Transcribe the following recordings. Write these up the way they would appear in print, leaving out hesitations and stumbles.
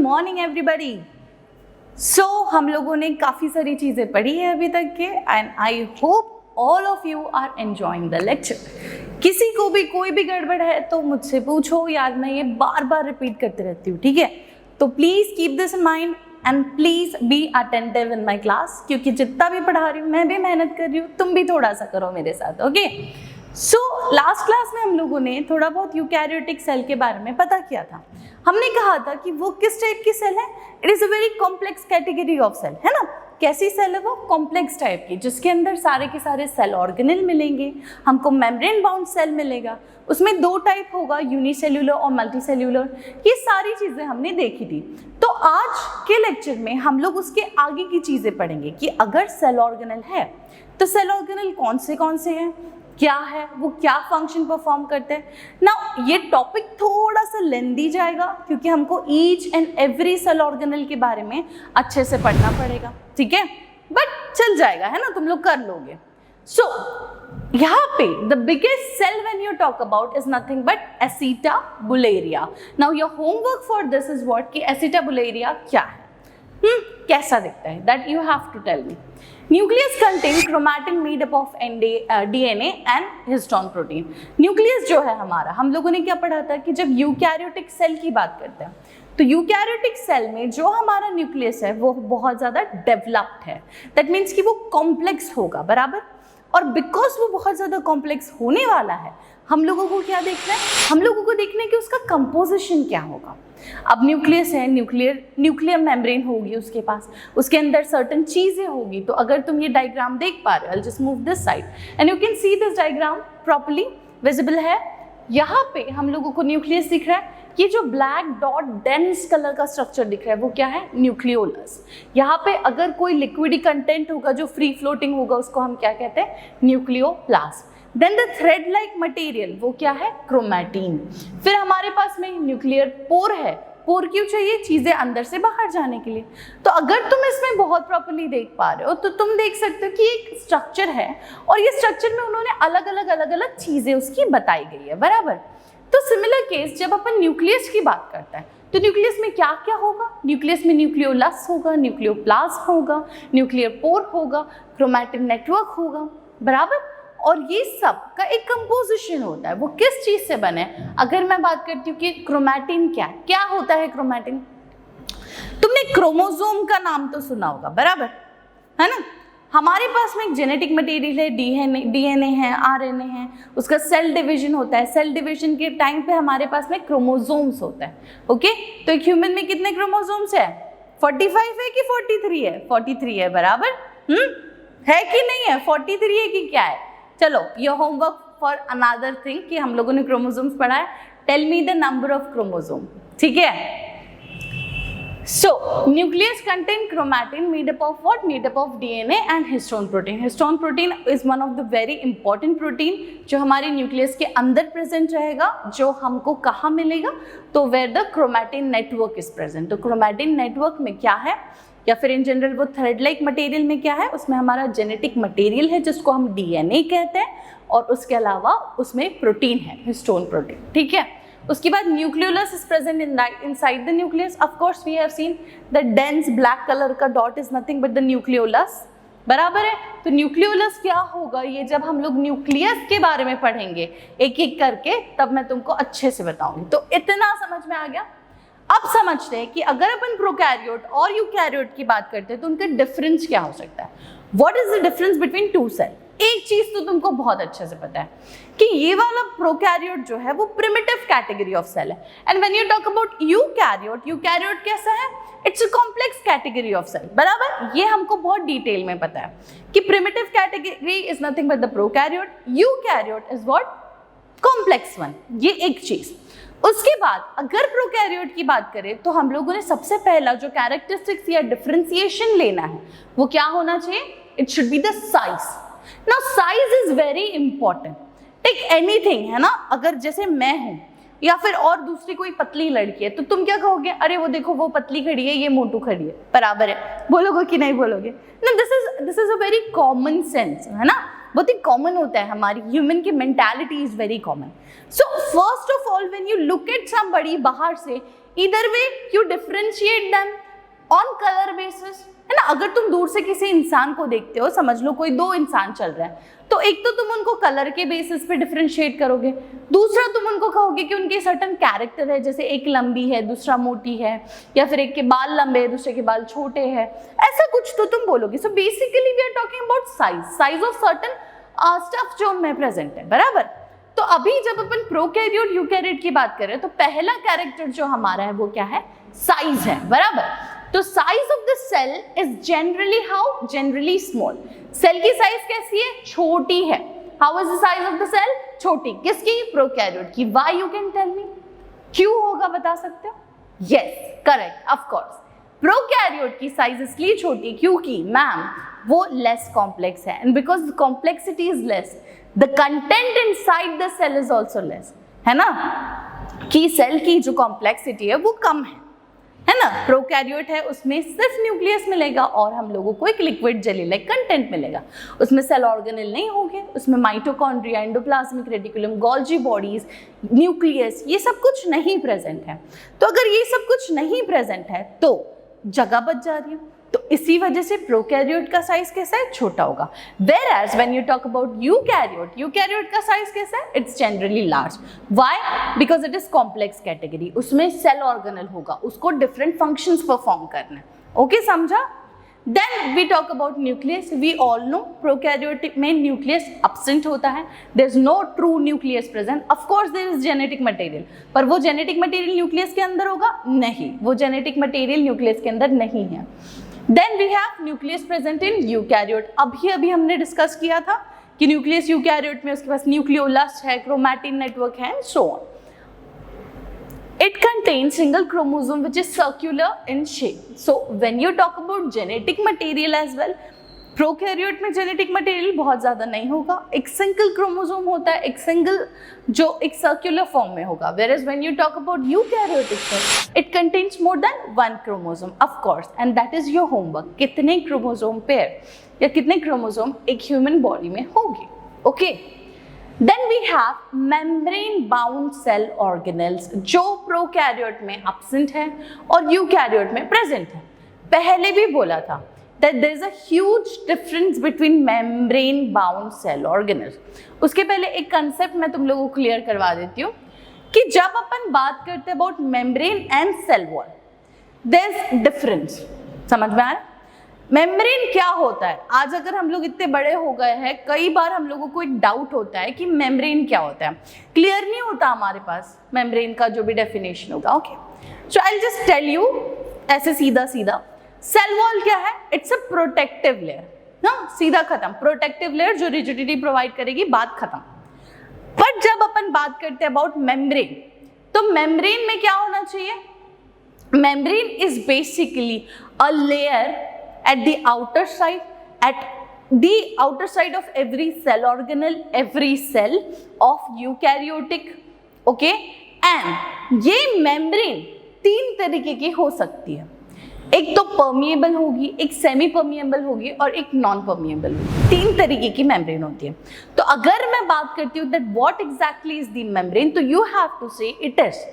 Morning everybody. सो हम लोगों ने काफ़ी सारी चीज़ें पढ़ी है अभी तक के end I hope all of you are enjoying the lecture. किसी को भी कोई भी गड़बड़ है तो मुझसे पूछो यार, मैं ये बार बार रिपीट करते रहती हूँ, ठीक है? तो please keep this in mind and please be attentive in my class, क्योंकि जितना भी पढ़ा रही हूँ मैं भी मेहनत कर रही हूँ, तुम भी थोड़ा सा करो मेरे साथ, ओके? सो लास्ट क्लास में हम लोगों ने थोड़ा बहुत यूकैरियोटिक सेल के बारे में पता किया था। हमने कहा था कि वो किस टाइप की सेल है। It is a very complex category of cell, है ना? कैसी सेल है वो? कॉम्प्लेक्स टाइप की, जिसके अंदर सारे के सारे सेल ऑर्गेनेल मिलेंगे। हमको मेम्ब्रेन बाउंड सेल मिलेगा, उसमें दो टाइप होगा, यूनिसेल्यूलर और मल्टीसेल्यूलर। ये सारी चीज़ें हमने देखी थी। तो आज के लेक्चर में हम लोग उसके आगे की चीज़ें पढ़ेंगे कि अगर सेल ऑर्गेनेल है तो सेल ऑर्गेनेल कौन से हैं, क्या है वो, क्या फंक्शन परफॉर्म करते हैं ना। ये टॉपिक थोड़ा सा लेंदी जाएगा क्योंकि हमको each and every cell organelle के बारे में अच्छे से पढ़ना पड़ेगा, ठीक है? बट चल जाएगा, है ना, तुम लोग कर लोगे। सो यहाँ पे the biggest cell when you talk about is nothing but acetabularia. Now your homework for this is what कि एसिटाबुलेरिया क्या है, कैसा दिखता है, that you have to tell me. Nucleus contain chromatin made up of DNA and histone protein. Nucleus जो है हमारा, हम लोगों ने क्या पढ़ा था कि जब यूकैरियोटिक सेल की बात करते हैं तो यूकैरियोटिक सेल में जो हमारा न्यूक्लियस है वो बहुत ज़्यादा डेवलप्ड है। दैट मीन्स कि वो कॉम्प्लेक्स होगा, बराबर। और बिकॉज वो बहुत ज़्यादा कॉम्प्लेक्स होने वाला है, हम लोगों को क्या देखना है? हम लोगों को देखना है कि उसका कंपोजिशन क्या होगा। अब न्यूक्लियस है, न्यूक्लियर मेम्ब्रेन होगी उसके पास, उसके अंदर सर्टन चीज़ें होगी। तो अगर तुम ये डायग्राम देख पा रहे हो, just move this side and you can see this diagram properly visible है। यहाँ पे हम लोगों को न्यूक्लियस दिख रहा है। ये जो ब्लैक डॉट डेंस कलर का स्ट्रक्चर दिख रहा है वो क्या है? न्यूक्लियोलस। यहाँ पे अगर कोई लिक्विडी कंटेंट होगा जो फ्री फ्लोटिंग होगा उसको हम क्या कहते हैं? Nucleoplast. Then the thread like material वो क्या है? क्रोमैटिन। फिर हमारे पास में न्यूक्लियर पोर है। पोर क्यों चाहिए? चीज़ें अंदर से बाहर जाने के लिए। तो अगर तुम इसमें बहुत प्रॉपर्ली देख पा रहे हो तो तुम देख सकते हो कि एक स्ट्रक्चर है और ये स्ट्रक्चर में उन्होंने अलग अलग चीज़ें उसकी बताई गई है, बराबर। तो सिमिलर केस जब अपन न्यूक्लियस की बात करता है तो न्यूक्लियस में क्या क्या होगा? न्यूक्लियस में न्यूक्लियोलस होगा, न्यूक्लियोप्लाज्म होगा, न्यूक्लियर पोर होगा, क्रोमैटिन नेटवर्क होगा, बराबर। और ये सब का एक कंपोजिशन होता है। वो किस चीज़ से बने? अगर मैं बात करती हूँ कि क्रोमैटिन क्या होता है? क्रोमैटिन, तुमने क्रोमोसोम का नाम तो सुना होगा, बराबर, है ना? हमारे पास में एक जेनेटिक मटेरियल है, DNA है, RNA है, उसका सेल डिवीजन होता है। सेल डिवीजन के टाइम पे हमारे पास में क्रोमोसोम्स होता है, ओके? तो एक ह्यूमन में कितने क्रोमोसोम्स है? 45 है कि 43 है? 43 है, बराबर। है कि नहीं है? 43 है कि क्या है? चलो, your homework for another thing कि हम लोगों ने क्रोमोसोम्स पढ़ा है। Tell me the number of chromosome, ठीक है? So, nucleus contain chromatin made up of what? Made up of DNA and histone protein. Histone protein is one of the very important protein जो हमारे nucleus के अंदर present रहेगा, जो हमको कहाँ मिलेगा? तो where the chromatin network is present. तो chromatin network में क्या है, या फिर इन जनरल वो थ्रेड लाइक मटेरियल में क्या है? उसमें हमारा जेनेटिक मटेरियल है जिसको हम DNA कहते हैं, और उसके अलावा उसमें प्रोटीन है, हिस्टोन प्रोटीन, ठीक है? उसके बाद nucleolus is present inside the nucleus. Of course we have seen the dense black colour का dot is nothing but the nucleolus, बराबर है। तो न्यूक्लियोलस क्या होगा? ये जब हम लोग न्यूक्लियस के बारे में पढ़ेंगे एक एक करके तब मैं तुमको अच्छे से बताऊंगी। तो इतना समझ में आ गया? अब समझते हैं कि अगर अपन प्रोकैरियोट और यूकैरियोट की बात करते हैं तो उनका डिफरेंस क्या हो सकता है। What is the difference between two cell? एक चीज तो तुमको बहुत अच्छे से पता है कि ये वाला प्रोकैरियोट जो है वो प्रिमिटिव कैटेगरी ऑफ सेल है, and when you talk about eukaryote कैसा है? It's a complex category of cell, बराबर। ये हमको बहुत डिटेल में पता है कि primitive category is nothing but the prokaryote, eukaryote is what? Complex one. ये एक चीज। उसके बाद अगर प्रोकैरियोट की बात करें तो हम लोगों ने सबसे पहला जो कैरेक्टरिस्टिक्स या डिफरेंशिएशन लेना है वो क्या होना चाहिए? It should be the size. Now size is very important. Take anything, है ना? अगर जैसे मैं हूं या फिर और दूसरी कोई पतली लड़की है तो तुम क्या कहोगे? अरे वो देखो वो पतली खड़ी है, ये मोटू खड़ी है, बराबर है। बोलोगे कि नहीं बोलोगे? ना, this is a very common sense, है ना? बहुत ही कॉमन होता है, हमारी ह्यूमन की mentality is very common. So first of all when you look at somebody बाहर से, इधर way you differentiate them on colour basis, है ना। अगर तुम दूर से किसी इंसान को देखते हो, समझ लो कोई दो इंसान चल रहा है, तो एक तो तुम उनको कलर के बेसिस पे डिफरेंशिएट करोगे, दूसरा तुम उनको कहोगे कि उनके सर्टन कैरेक्टर है, जैसे एक लंबी है दूसरा मोटी है, या फिर एक के बाल लंबे है दूसरे के बाल छोटे हैं, ऐसा कुछ तो तुम बोलोगे। So basically we are talking about size of certain stuff जो में प्रेजेंट है, बराबर। तो अभी जब अपन प्रोकैरियोट यूकैरियोट की बात कर रहे हैं तो पहला कैरेक्टर जो हमारा है वो क्या है, साइज है, बराबर। तो size of the cell is generally how, generally small. Cell की साइज कैसी है, छोटी है। How is the size of the cell, छोटी। किसकी, प्रोकैरियोट की। Why, you can tell me, क्यों होगा, बता सकते हो? Yes, correct, of course. Prokaryote की साइज इसलिए छोटी क्योंकि मैम वो लेस कॉम्प्लेक्स है, and because complexity is less, the content inside the cell is also less, है ना, कि सेल की जो कॉम्प्लेक्सिटी है वो कम है ना। प्रोकैरियोट है उसमें सिर्फ न्यूक्लियस मिलेगा और हम लोगों को एक लिक्विड जेली लाइक कंटेंट मिलेगा, उसमें सेल ऑर्गेनेल नहीं होंगे, उसमें mitochondria, endoplasmic reticulum, Golgi bodies, nucleus, ये सब कुछ नहीं प्रेजेंट है। तो अगर ये सब कुछ नहीं प्रेजेंट है तो जगह बच जा रही है, तो इसी वजह से प्रोकैरियोट का साइज कैसा है, छोटा होगा। Whereas when you talk about eukaryote, eukaryote का साइज कैसा है, it's generally large. Why, because it is complex category, उसमें सेल ऑर्गेनल होगा, उसको डिफरेंट फंक्शंस परफॉर्म करना है। ओके, समझा? Then we talk about nucleus. We all know prokaryotic में न्यूक्लियस एब्सेंट होता है, there is no true nucleus present. Of course there is genetic material, पर वो जेनेटिक मटेरियल न्यूक्लियस के अंदर होगा नहीं, वो जेनेटिक मटेरियल न्यूक्लियस के अंदर नहीं है। Then we have nucleus present in eukaryote. अभी हमने डिस्कस किया था कि न्यूक्लियस यूकैरियोट में उसके पास न्यूक्लियोलस है, क्रोमैटिन नेटवर्क है, and so on. It contains single chromosome which is circular in shape. So when you talk about genetic material as well, prokaryote में जेनेटिक मटेरियल बहुत ज़्यादा नहीं होगा, एक सिंगल क्रोमोसोम होता है, एक सिंगल जो एक सर्कुलर फॉर्म में होगा। whereas when you talk about eukaryotic cell, it contains more than one chromosome, of course, and that is your homework। कितने क्रोमोसोम पेयर या कितने क्रोमोसोम एक ह्यूमन बॉडी में होगी। Okay, then we have membrane bound cell organelles जो prokaryote में absent है और यूकैरियोट में प्रेजेंट है। पहले भी बोला था that there is a huge difference between membrane bound cell organelles। उसके पहले एक कंसेप्ट मैं तुम लोगों को क्लियर करवा देती हूँ कि जब अपन बात करते हैं about membrane and cell wall, there is difference. समझ में आ रहा है? मेम्ब्रेन क्या होता है? आज अगर हम लोग इतने बड़े हो गए हैं, कई बार हम लोगों को एक डाउट होता है कि मेम्ब्रेन क्या होता है, क्लियर नहीं होता हमारे पास मेम्ब्रेन का जो भी डेफिनेशन होगा। Okay, so I will just tell you ऐसे सीधा सीधा। सेल वॉल क्या है? इट्स अ प्रोटेक्टिव लेयर, ना, सीधा खत्म। प्रोटेक्टिव लेयर जो रिजिडिटी प्रोवाइड करेगी, बात खत्म। पर जब अपन बात करते हैं अबाउट मेम्ब्रेन, तो मेम्ब्रेन में क्या होना चाहिए? Membrane is basically a layer at the outer side of every cell organelle, every cell of eukaryotic, okay, and ये membrane तीन तरीके की हो सकती है, एक तो परमिएबल होगी, एक सेमी परमिएबल होगी और एक नॉन परमिएबल होगी। तीन तरीके की मेम्ब्रेन होती है। तो अगर मैं बात करती हूँ that what exactly is the membrane, तो यू हैव टू से इट इज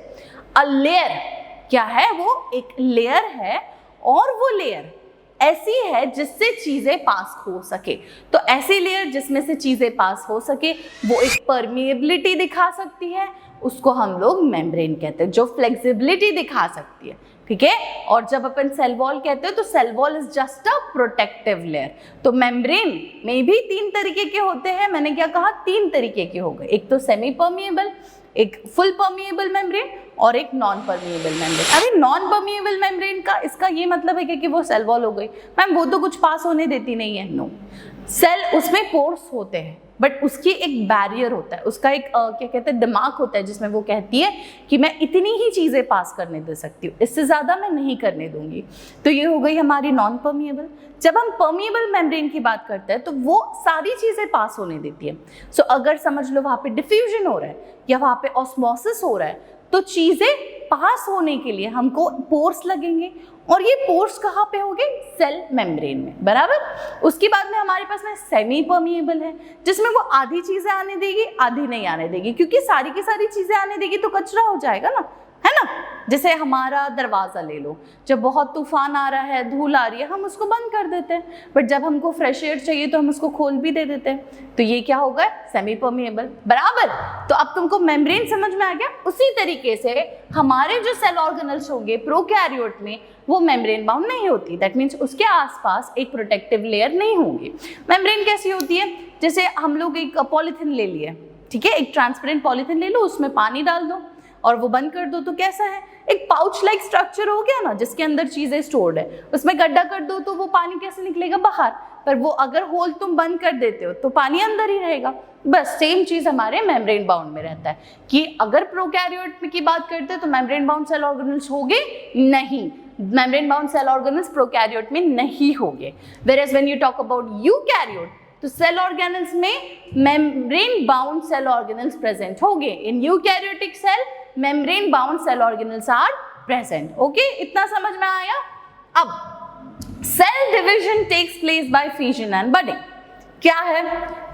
अ लेयर। क्या है वो? एक लेयर है, और वो लेयर ऐसी है जिससे चीजें पास हो सके। तो ऐसी लेयर जिसमें से चीजें पास हो सके, वो एक परमिएबिलिटी दिखा सकती है, उसको हम लोग मेम्ब्रेन कहते हैं, जो फ्लेक्सिबिलिटी दिखा सकती है। ठीक है, और जब अपन सेल वॉल कहते हैं तो cell wall is just a protective layer. तो मेम्ब्रेन में भी तीन तरीके के होते हैं। मैंने क्या कहा? तीन तरीके के हो गए, एक तो सेमी परमिएबल, एक फुल परमिएबल मेम्ब्रेन और एक नॉन परमिएबल मेम्ब्रेन। अरे नॉन परमिएबल मेम्ब्रेन का इसका ये मतलब है कि वो सेल वॉल हो गई मैम, वो तो कुछ पास होने देती नहीं है। नो, सेल उसमें पोर्स होते हैं, बट उसकी एक बैरियर होता है, उसका एक क्या कहते हैं, दिमाग होता है, जिसमें वो कहती है कि मैं इतनी ही चीज़ें पास करने दे सकती हूँ, इससे ज़्यादा मैं नहीं करने दूंगी। तो ये हो गई हमारी नॉन परमिएबल। जब हम परमिएबल मेम्ब्रेन की बात करते हैं तो वो सारी चीज़ें पास होने देती है। सो अगर समझ लो वहाँ पे डिफ्यूजन हो रहा है या वहाँ पे ऑस्मोसिस हो रहा है, तो चीज़ें पास होने के लिए हमको पोर्स लगेंगे, और ये पोर्स कहाँ पे होंगे? सेल मेम्ब्रेन में, बराबर। उसके बाद में हमारे पास में सेमी परमिएबल है, जिसमें वो आधी चीजें आने देगी, आधी नहीं आने देगी, क्योंकि सारी की सारी चीजें आने देगी तो कचरा हो जाएगा ना, है ना। जैसे हमारा दरवाज़ा ले लो, जब बहुत तूफान आ रहा है, धूल आ रही है, हम उसको बंद कर देते हैं, बट जब हमको फ्रेश एयर चाहिए तो हम उसको खोल भी दे देते हैं। तो ये क्या होगा? सेमी परमिएबल, बराबर। तो अब तुमको मेम्ब्रेन समझ में आ गया। उसी तरीके से हमारे जो सेल ऑर्गेनल्स होंगे प्रोकैरियोट में, वो मेम्ब्रेन बाउंड नहीं होती। दैट मीन्स उसके आसपास एक प्रोटेक्टिव लेयर नहीं होगी। मेम्ब्रेन कैसी होती है? जैसे हम लोग एक पॉलीथिन ले लिए, ठीक है, एक ट्रांसपेरेंट पॉलीथिन ले लो, उसमें पानी डाल दो और वो बंद कर दो, तो कैसा है? एक पाउच लाइक स्ट्रक्चर हो गया ना, जिसके अंदर चीजें स्टोर्ड है। उसमें गड्ढा कर दो तो वो पानी कैसे निकलेगा? बाहर। पर वो अगर होल तुम बंद कर देते हो तो पानी अंदर ही रहेगा। बस सेम चीज हमारे मेम्ब्रेन बाउंड में रहता है कि अगर प्रोकैरियोट की बात करते हैं तो मेम्ब्रेन बाउंड सेल ऑर्गेनल्स होंगे नहीं, membrane bound cell organelles prokaryote में नहीं होंगे। Whereas when you talk about eukaryote, तो सेल ऑर्गेनल्स में membrane bound cell organelles present होंगे। In eukaryotic cell membrane bound cell organelles are present. Okay, इतना समझ में आया? अब cell division takes place by fission and budding. क्या है?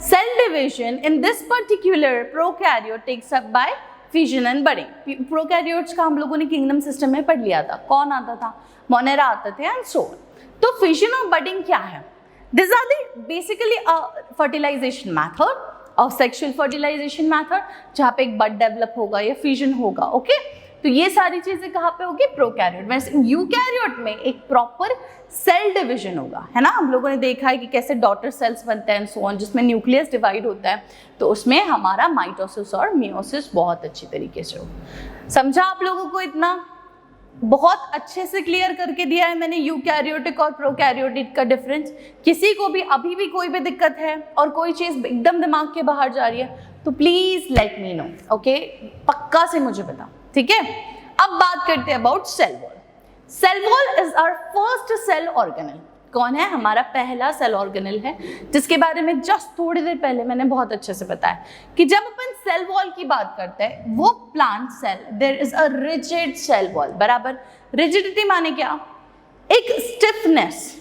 Cell division in this particular prokaryote takes up by fission and budding. Prokaryotes का हम लोगों ने किंगडम सिस्टम में पढ़ लिया था। कौन आता था? मोनेरा आते थे एंड सो ऑन। तो फिजन और बडिंग क्या है? These are the basically a fertilization method, a sexual fertilization method, जहाँ पे एक बड डेवलप होगा या फ्यूजन होगा। ओके, तो ये सारी चीजें कहाँ पे होगी? प्रोकैरियोट में। यूकैरियोट में एक प्रॉपर सेल डिवीजन होगा, है ना। हम लोगों ने देखा है कि कैसे डॉटर सेल्स बनते हैं सो ऑन, जिसमें न्यूक्लियस डिवाइड होता है, तो उसमें हमारा माइटोसिस और मियोसिस बहुत अच्छी तरीके से होगा। समझा आप लोगों को? इतना बहुत अच्छे से क्लियर करके दिया है मैंने यूकैरियोटिक और प्रोकैरियोटिक का डिफरेंस। किसी को भी अभी भी कोई भी दिक्कत है और कोई चीज़ एकदम दिमाग के बाहर जा रही है तो please let me know. Okay, पक्का से मुझे बताओ, ठीक है। अब बात करते हैं about cell wall. Cell wall is our first cell organelle. कौन है? हमारा पहला सेल ऑर्गेनल है, जिसके बारे में जस्ट थोड़ी देर पहले मैंने बहुत अच्छे से बताया कि जब अपन सेल वॉल की बात करते हैं, वो plant cell, there is a rigid cell wall, बराबर। रिजिडिटी माने क्या? एक स्टिफनेस।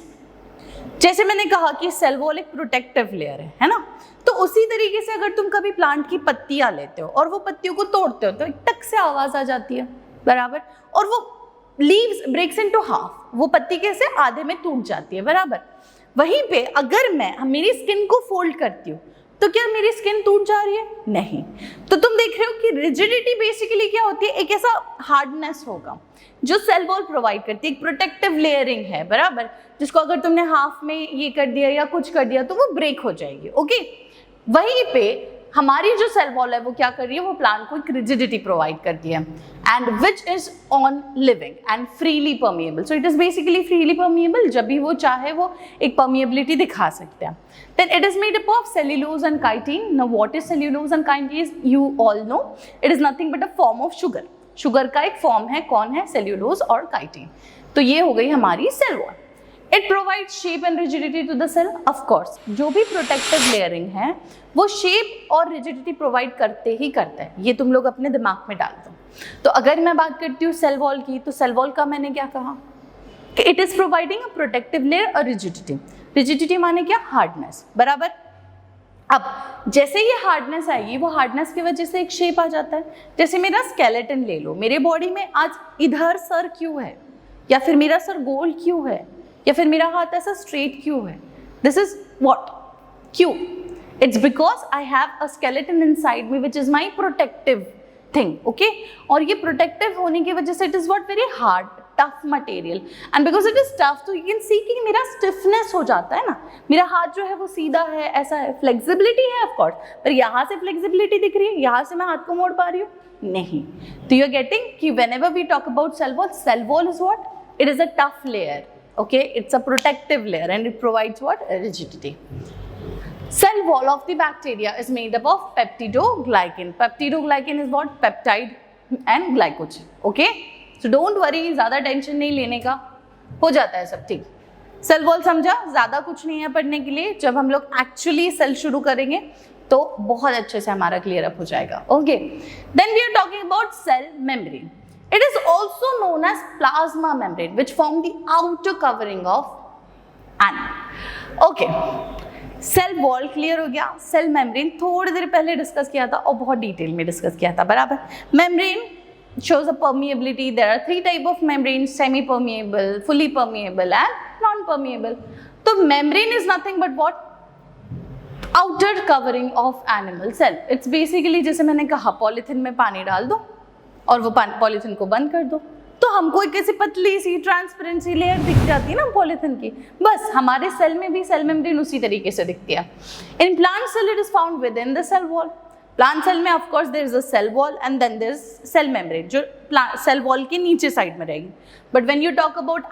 जैसे मैंने कहा कि सेल वॉल एक प्रोटेक्टिव लेयर है ना, तो उसी तरीके से अगर तुम कभी प्लांट की पत्तियां लेते हो और वो पत्तियों को तोड़ते हो तो एक टक से आवाज आ जाती है, बराबर। और वो लीव्स ब्रेक्स इनटू हाफ, वो पत्ती कैसे आधे में टूट जाती है, बराबर। वहीं पे अगर मैं मेरी स्किन को फोल्ड करती हूँ तो क्या मेरी स्किन टूट जा रही है? नहीं। तो तुम देख रहे हो कि रिजिडिटी बेसिकली क्या होती है? एक ऐसा हार्डनेस होगा जो सेल वॉल प्रोवाइड करती है, एक प्रोटेक्टिव लेयरिंग है, बराबर, जिसको अगर तुमने हाफ में ये कर दिया या कुछ कर दिया तो वो ब्रेक हो जाएगी। ओके, वहीं पे हमारी जो सेल वॉल है वो क्या कर रही है? वो प्लांट को एक रिजिडिटी प्रोवाइड करती है, and which is on living and freely permeable. So it is basically freely permeable. जब भी वो चाहे वो एक परमिएबिलिटी दिखा सकते हैं। Then it is made up of cellulose and chitin. Now what is cellulose and chitin? You all know, it is nothing but a form of sugar. Sugar का एक फॉर्म है। कौन है? सेल्यूलोज और काइटिन। तो ये हो गई हमारी cell wall. It provide shape and rigidity to the cell. Of course जो भी प्रोटेक्टिव लेयरिंग है वो शेप और रिजिडिटी प्रोवाइड करते ही करता है, ये तुम लोग अपने दिमाग में डाल दो। तो अगर मैं बात करती हूँ सेल वॉल की, तो सेल वॉल का मैंने क्या कहा कि it is providing a protective layer और रिजिडिटी। रिजिडिटी माने क्या? हार्डनेस, बराबर। अब जैसे ये हार्डनेस आएगी, वो हार्डनेस की वजह से एक शेप आ जाता है। जैसे मेरा स्केलेटन ले लो, मेरे बॉडी में आज इधर सर क्यों है, या फिर मेरा सर गोल क्यों है, या फिर मेरा हाथ ऐसा स्ट्रेट क्यों है? This is what? क्यों? It's because I have a skeleton inside me which is my protective thing. Okay, और ये प्रोटेक्टिव होने की वजह से it is what? Very hard, tough material, and because it is tough तो यू कैन सी कि मेरा स्टिफनेस हो जाता है ना, मेरा हाथ जो है वो सीधा है, ऐसा है, फ्लेक्सिबिलिटी है ऑफ कोर्स, पर यहाँ से फ्लेक्सिबिलिटी दिख रही है, यहाँ से मैं हाथ को मोड़ पा रही हूँ? नहीं। तो यू आर गेटिंग कि whenever we talk about cell wall is what? It is a tough layer. Okay, it's a protective layer and it provides what? Rigidity. Cell wall of the bacteria is made up of peptidoglycan. Peptidoglycan is what? Peptide and glycogen. Okay, so don't worry, ज़्यादा tension नहीं लेने का, हो जाता है सब ठीक। Cell wall समझा? ज़्यादा कुछ नहीं है पढ़ने के लिए। जब हम लोग एक्चुअली सेल शुरू करेंगे तो बहुत अच्छे से हमारा क्लियर अप हो जाएगा। Okay, then we are talking about cell membrane. It is also known as plasma membrane, which form the outer covering of animal. Okay, cell wall clear हो गया। सेल मेम्ब्रेन थोड़ी देर पहले डिस्कस किया था और बहुत डिटेल में डिस्कस किया था, बराबर। Membrane shows a permeability. There are 3 type of membrane: semi-permeable, fully permeable and non-permeable. तो membrane is nothing but what? Outer covering of animal cell. It's basically जैसे मैंने कहा पॉलीथिन में पानी डाल दो और वो पॉलीथिन को बंद कर दो, तो हमको एक ऐसी पतली सी ट्रांसपेरेंसी लेयर दिख जाती है ना पॉलीथिन की। बस हमारे सेल में भी सेल मेम्ब्रेन उसी तरीके से दिखती है। In plant cell it is found within the cell wall. Plant cell में of course there is a cell wall and then there is cell membrane जो सेल वॉल के नीचे साइड में रहेगी। But when you talk about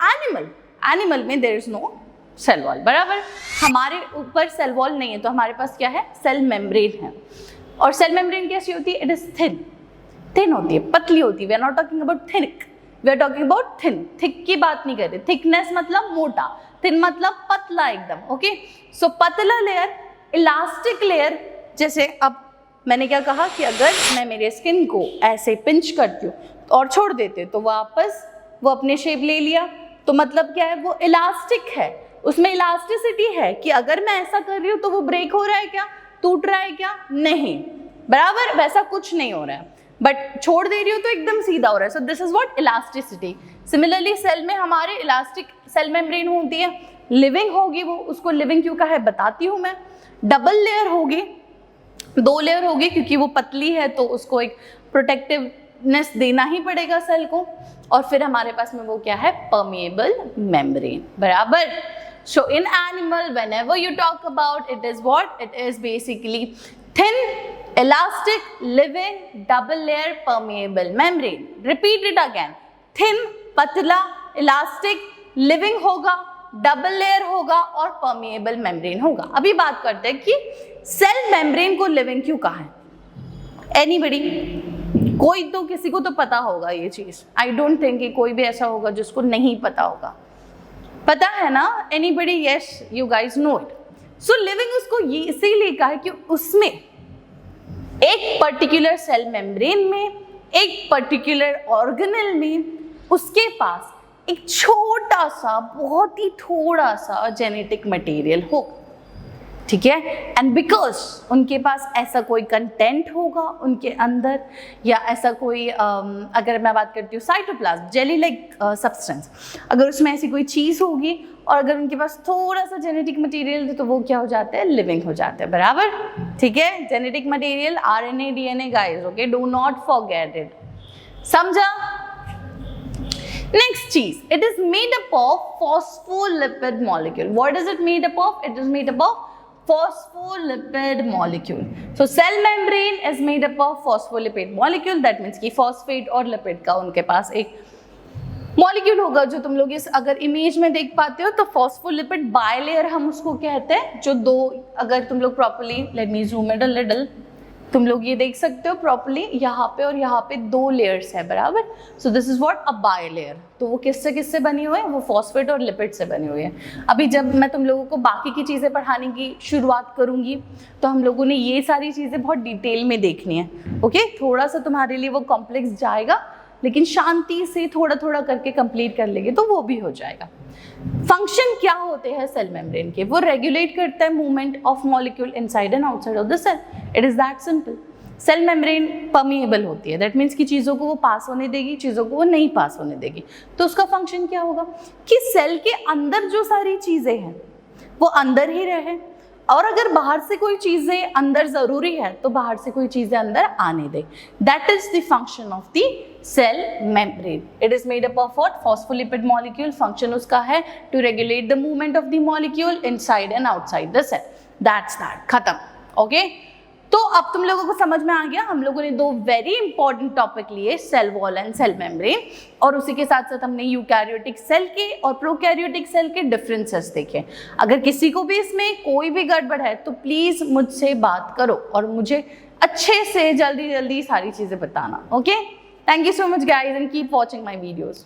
animal में there is no cell wall, बराबर। हमारे ऊपर सेल वॉल नहीं है, तो हमारे पास क्या है? सेल मेम्ब्रेन है। और सेल मेम्ब्रेन कैसी होती है? इट इज थिन होती है, पतली होती है। We are not talking about thick, we are talking about thin. Thick की बात नहीं कर रहे। थिकनेस मतलब मोटा, थिन मतलब पतला एकदम। ओके, सो पतला लेयर, इलास्टिक लेयर। जैसे अब मैंने क्या कहा कि अगर मैं मेरे स्किन को ऐसे पिंच करती हूँ और छोड़ देते तो वापस वो अपने शेप ले लिया, तो मतलब क्या है? वो इलास्टिक है, उसमें इलास्टिसिटी है कि अगर मैं ऐसा कर रही हूँ तो वो ब्रेक हो रहा है क्या, टूट रहा है क्या? नहीं, बराबर वैसा कुछ नहीं हो रहा है। बट छोड़ दे रही हूँ तो एकदम सीधा हो रहा है। So this is what? Elasticity. Similarly cell में हमारे इलास्टिक सेल मेम्ब्रेन होती है, लिविंग होगी वो, उसको लिविंग क्यों कहा है बताती हूँ मैं। डबल लेयर होगी, 2 लेयर होगी, क्योंकि वो पतली है तो उसको एक प्रोटेक्टिवनेस देना ही पड़ेगा सेल को। और फिर हमारे पास में वो क्या है? परमिएबल मेम्ब्रेन, बराबर। So in animal, whenever you talk about, it is what? It is basically thin, elastic, living, double layer, permeable membrane. Repeat it again. Thin, पतला, elastic, living होगा, double layer होगा और permeable membrane होगा। अभी बात करते हैं कि cell membrane को living क्यों कहा है? Anybody? कोई तो, किसी को तो पता होगा ये चीज। I don't think कि कोई भी ऐसा होगा जिसको नहीं पता होगा। पता है ना? Anybody? Yes, you guys know it. So living उसको ये इसीलिए कहा है कि उसमें एक पर्टिकुलर सेल मेम्ब्रेन में, एक पर्टिकुलर ऑर्गेनेल में उसके पास एक छोटा सा, बहुत ही थोड़ा सा जेनेटिक मटेरियल होगा, ठीक है। एंड बिकॉज उनके पास ऐसा कोई कंटेंट होगा उनके अंदर, या ऐसा कोई अगर मैं बात करती हूँ साइटोप्लाज्म, जेली लाइक सब्सटेंस, अगर उसमें ऐसी कोई चीज़ होगी और अगर उनके पास थोड़ा सा जेनेटिक मटेरियल है तो वो क्या हो जाता है? लिविंग हो जाता है, बराबर, ठीक है। Genetic material RNA DNA guys, okay, do not forget it, समझा। नेक्स्ट चीज, it is made up of phospholipid molecule. What is it made up of? It is made up of phospholipid molecule. So cell membrane is made up of phospholipid molecule. That means कि phosphate और lipid का उनके पास एक molecule होगा जो तुम लोग इस अगर इमेज में देख पाते हो तो फॉस्फोलिपिड बायलेयर हम उसको कहते हैं, जो 2, अगर तुम लोग properly, let me zoom it a little, तुम लोग ये देख सकते हो प्रॉपर्ली, यहाँ पे और यहाँ पे 2 लेयर्स है, बराबर। सो this is what? A bilayer. तो वो किससे बनी हुई है? वो फॉस्फेट और लिपिड से बनी हुई है। अभी जब मैं तुम लोगों को बाकी की चीज़ें पढ़ाने की शुरुआत करूंगी तो हम लोगों ने ये सारी चीज़ें बहुत डिटेल में देखनी है, ओके। थोड़ा सा तुम्हारे लिए वो कॉम्प्लेक्स जाएगा, लेकिन शांति से थोड़ा थोड़ा करके कंप्लीट कर लेंगे तो वो भी हो जाएगा। फंक्शन क्या होते हैं सेल मेम्ब्रेन के? वो रेगुलेट करता है movement of molecule inside and outside of the cell. It is that simple. Cell membrane permeable होती है, दैट मीन्स कि चीज़ों को वो पास होने देगी, चीज़ों को वो नहीं पास होने देगी। तो उसका फंक्शन क्या होगा कि सेल के अंदर जो सारी चीज़ें हैं वो अंदर ही रहे, और अगर बाहर से कोई चीज़ें अंदर ज़रूरी है तो बाहर से कोई चीज़ें अंदर आने दे। That is the function of the cell membrane. It is made up of what? Phospholipid molecule. Function उसका है to regulate the movement of the molecule inside and outside the cell. That's that, खत्म, okay. तो अब तुम लोगों को समझ में आ गया, हम लोगों ने 2 वेरी इंपॉर्टेंट टॉपिक लिए, cell wall and cell membrane, और उसी के साथ साथ हमने यूकैरियोटिक सेल के और प्रोकैरियोटिक सेल के डिफरेंसेस देखे। अगर किसी को भी इसमें कोई भी गड़बड़ है तो प्लीज मुझसे बात करो और मुझे अच्छे से जल्दी जल्दी सारी चीजें बताना, okay. Thank you so much guys and keep watching my videos.